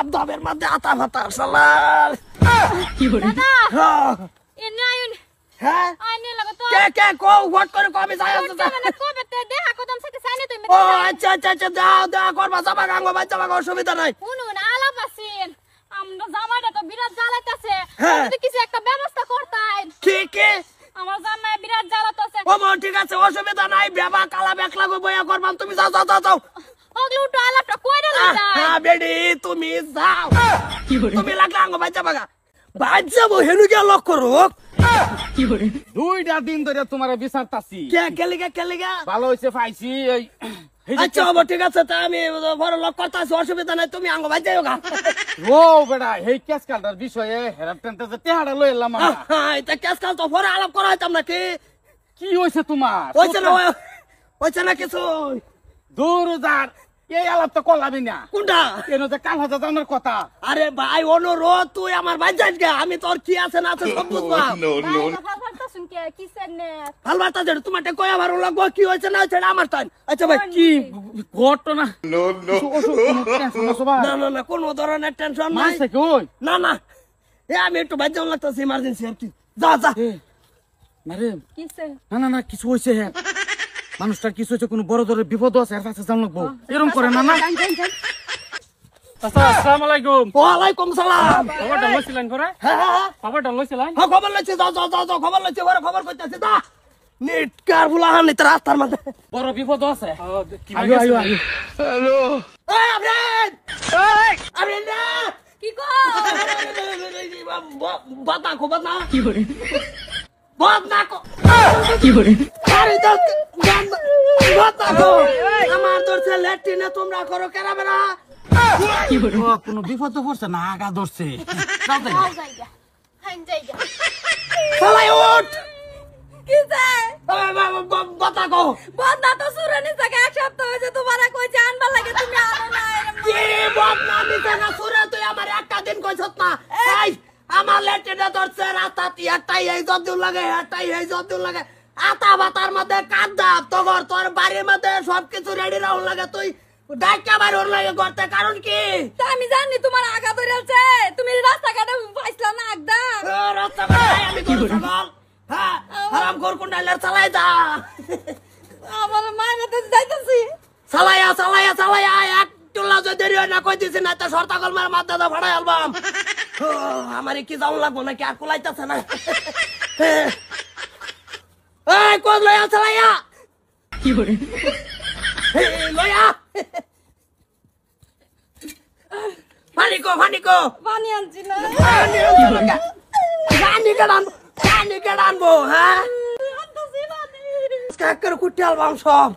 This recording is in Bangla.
দাব দাবের মধ্যে আতা ফাতা শালার কি করে হ্যাঁ এনে আইন হ্যাঁ আইনে লাগো তো কে কো হোয়াট করে কবে যায় মানে কবে তে দেখা কদম সাথে সাইনে তুমি ও আচ্ছা দাও দাও করবা যাবা গাঙ্গো বাচ্চা বাবা অসুবিধা নাই শুনুন আলাপ আছেন আমরা জামাইটা তো বিরাট জ্বালাইতাছে হ্যাঁ। যদি কিছু একটা ব্যবস্থা করতাই কি আমার জামাই বিরাট জ্বালাতাছে ও মো ঠিক আছে অসুবিধা নাই বেবা কালা বেকলা গো বয়া করবাম তুমি যাও ওগলি উঠো আলাপটা কইরা লইতা হ্যাঁ বেডি তুমি যাও কি করে তুমি লাগলা গাঙ্গো বাচ্চা বাবা বাচ্চা বো হেনু গিয়া লক করো কি করে দুইটা দিন ধরে তোমার বিচারতাছি কেলিগা ভালো হইছে পাইছি এই আচ্ছা বাবা ঠিক আছে তা আমি বড় লক করতেছি অসুবিধা নাই তুমি আঙ্গো বাচ্চা গা ও বেটা এই কেস কালটার বিষয়ে হেরাপ টেনতে যে তেহাড়া লই এলাম আমরা হ্যাঁ এটা কেস কাল তো পরে আলাপ করা হইতাম নাকি কি হইছে তোমার হইছে না কিছু দূর যার এই আলাপ তো করলামই না কোনটা কেন যে কাল হাজার জানার কথা আরে ভাই অনুরোধ তুই আমার বাচ্চাই গা আমি তোর কি আছে না আছে সব বুঝবা ভাবতাছুন কে কিসের নে ভাল বার্তা যেটা তোমার কয়া ভালো লাগবো কি হয়েছে না হয়েছে আমার টাইম আচ্ছা ভাই কি ঘটনা না কোনো ধরনের টেনশন নাই মাসে কই না এ আমি একটু বাইরে যাওয়া লাগতেছি ইমার্জেন্সি আর কি যা মারে কিসে না কিছু হইছে হ্যাঁ মানুষটার কিছু হয়েছে কোনো বড় ধরনের বিপদ আছে এর কাছে জান লাগবো এরকম করে না আসসালামু আলাইকুম ওয়ালাইকুম সালাম খবরটা লইছিলেন করে হ্যাঁ খবরটা লইছিলেন খবর লইছি যাও খবর লইছি ওরা খবর কইতাছি দা নেট কার বুলা হানি তো রাস্তার মধ্যে বড় বিপদ আছে আয়ো হ্যালো এই আবরেন না কি গো বাতা কি করে কি করে আরে বাতা আমার ধরছে ল্যাট্রিনে তোমরা করো কেরা বেরা কি করে কোনো বিপদ তো পড়ছে না আগা ধরছে জায়গা হান জায়গা চালাই উঠ কিসে বাতা গো বন্ধা তো সুরানি জায়গা এক সপ্তাহ হয়েছে তোমার কই জানবা লাগে তুমি আনো না কি বদনামি জানা সুরে তুই আমার একটা দিন কইছত না এই আমার ল্যাট্রিনে ধরছে রাস্তা একটাই এই জব্দুল লাগে আতা বাতার মধ্যে কাঁদাব তোর বাড়ির মধ্যে সবকিছু রেডি রাখুন লাগে তুই ডাক্কা বাইর ওর লাগে করতে কারণ কি আমি জানি তোমার আগা ধরেছে তুমি রাস্তাঘাটে পাইছলা না একদম রাস্তা বাই আমি গরু ছাগল হ্যাঁ হারাম ঘর কুন্ডাইলার চালাই যা আমার মায়ের তো যাইতাছি চালাইয়া এক টুলা যদি দেরি হয় না কই দিছি না তো সরতাগল মার মাথা দা ফাড়াই আলবাম আমারে কি যাও লাগবো নাকি আর কুলাইতাছে না এই কোন লয়া চালাইয়া কি করে লয়া পানি কো পানি আনছি না পানি কেডানবো হ্যাঁ আনতাছি পানি কাকের কুটি আলবাম সব